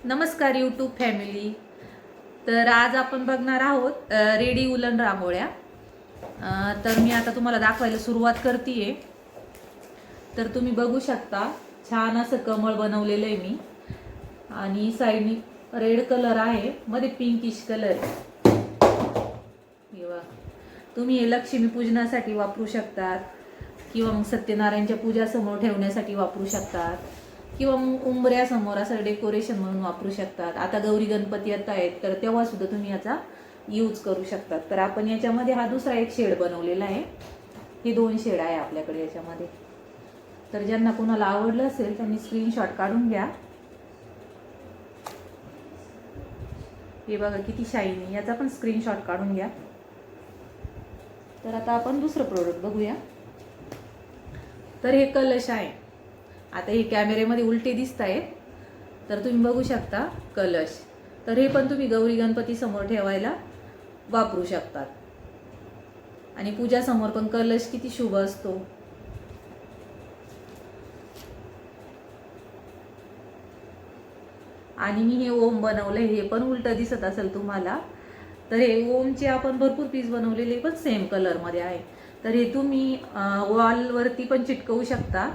नमस्कार YouTube family. तर आज आपण बघणार आहोत रेडी उलन रांगोळ्या. तर मी आता तुम्हाला दाखवायला सुरुवात करते. तर तुम्ही बघू शकता छान असं कमळ बनवलेलं आहे मी, आणि साईडनी रेड कलर आहे, मध्ये पिंकिश कलर आहे. तुम्ही हे लक्ष्मी पूजनासाठी वापरू शकतात, किंवा मग सत्यनारायणच्या पूजा समोर ठेवण्यासाठी वापरू शकतात, किंवा मग उंबऱ्यासमोर असं डेकोरेशन म्हणून वापरू शकतात. आता गौरी गणपती येत आहेत तर तेव्हा सुद्धा तुम्ही याचा यूज करू शकतात. तर आपण याच्यामध्ये हा दुसरा एक शेड बनवलेला आहे. हे 2 शेड आहे आपल्याकडे याच्यामध्ये. तर ज्यांना कोणाला आवडलं असेल त्यांनी स्क्रीनशॉट काढून घ्या. हे बघा किती शाईनी, याचा पण स्क्रीनशॉट काढून घ्या. तर आता आपण दुसरं प्रोडक्ट बघूया. तर हे कलश आहे. आता हे कॅमेरेमध्ये उलटे दिसत आहेत, तर तुम्ही बघू शकता कलश. तर हे पण तुम्ही गौरी गणपती समोर ठेवायला वापरू शकतात. आणि पूजा समोर पण कलश किती शुभ असतो. आणि मी हे ओम बनवलंय, हे पण उलट दिसत असेल तुम्हाला. तर हे ओमचे आपण भरपूर पीस बनवलेले, पण सेम कलर मध्ये आहे. तर हे तुम्ही वॉलवरती पण चिटकवू शकता,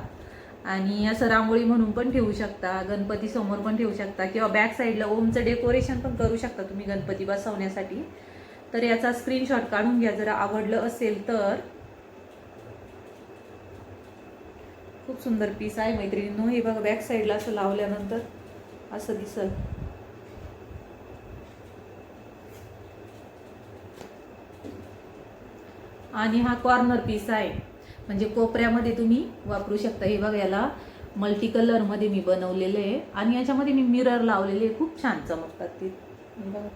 आणि असं रांगोळी म्हणून पण ठेवू शकता, गणपती समोर पण ठेवू शकता, किंवा बॅक साईडला ओमचं डेकोरेशन पण करू शकता तुम्ही गणपती बसवण्यासाठी. तर याचा स्क्रीनशॉट काढून घ्या जर आवडलं असेल तर. खूप सुंदर पीस आहे मैत्रिणींनो. हे बघा बॅक साईडला असं लावल्यानंतर असं दिसल. आणि हा कॉर्नर पीस आहे, म्हणजे कोपऱ्यामध्ये तुम्ही वापरू शकता. हे बघा याला मल्टी कलर मध्ये मी बनवलेले आहे, आणि याच्यामध्ये मी मिरर लावलेले, खूप छान चमकतात ते. बघा.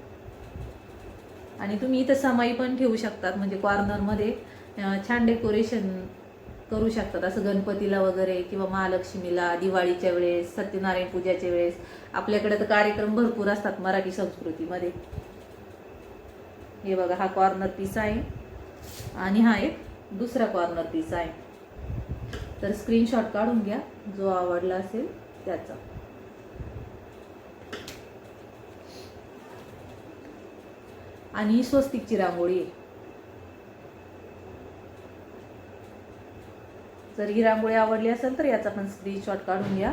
आणि तुम्ही इथं समाई पण ठेवू शकतात, म्हणजे कॉर्नर मध्ये छान डेकोरेशन करू शकतात, असं गणपतीला वगैरे, किंवा महालक्ष्मीला, दिवाळीच्या वेळेस, सत्यनारायण पूजाच्या वेळेस. आपल्याकडे तर कार्यक्रम भरपूर असतात मराठी संस्कृतीमध्ये. हे बघा हा कॉर्नर पीस आहे, आणि हा एक दुसरा कॉर्नर पीस आहे. तर स्क्रीनशॉट काढून घ्या जो आवडला असेल त्याचा. आणि स्वस्तिकची रांगोळी आहे. जर ही रांगोळी आवडली असेल तर याचा पण स्क्रीनशॉट काढून घ्या.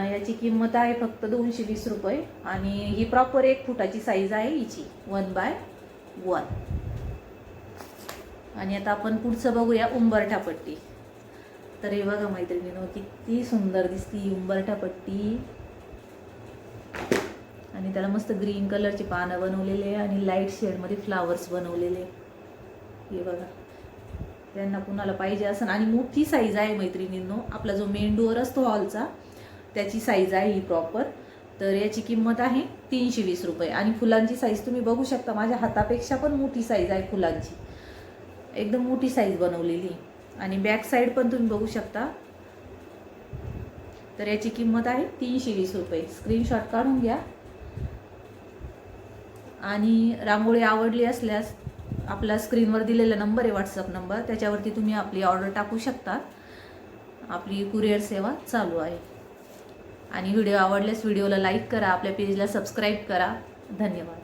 याची किंमत आहे फक्त 220 रुपये, आणि ही प्रॉपर 1 फुटाची साईज आहे हिची, 1x1. आणि आता आपण पुढचं बघूया उंबरठा पट्टी. तर हे बघा मैत्रिणींनो किती सुंदर दिसती उंबरठा पट्टी. आणि त्याला मस्त ग्रीन कलरची पानं बनवलेले, आणि लाईट शेडमध्ये फ्लावर्स बनवलेले. हे बघा, त्यांना कुणाला पाहिजे असं. आणि मोठी साईज आहे मैत्रिणींनो. आपला जो मेन डोअर असतो हॉलचा, त्याची साईज आहे ही प्रॉपर. तर याची किंमत आहे 320 रुपये. आणि फुलांची साईज तुम्ही बघू शकता, माझ्या हातापेक्षा पण मोठी साईज आहे फुलांची, एकदम मोठी साईज बनवलेली. आणि बॅक साईड पण तुम्ही बघू शकता. तर याची किंमत आहे 320 रुपये. स्क्रीनशॉट काढून घ्या. आणि रांगोळी आवडली असल्यास आपला स्क्रीनवर दिलेला नंबर आहे व्हॉट्सअप नंबर, त्याच्यावरती तुम्ही आपली ऑर्डर टाकू शकता. आपली कुरिअर सेवा चालू आहे. आणि व्हिडिओ आवडल्यास व्हिडिओला लाईक करा, आपल्या पेजला सबस्क्राईब करा. धन्यवाद.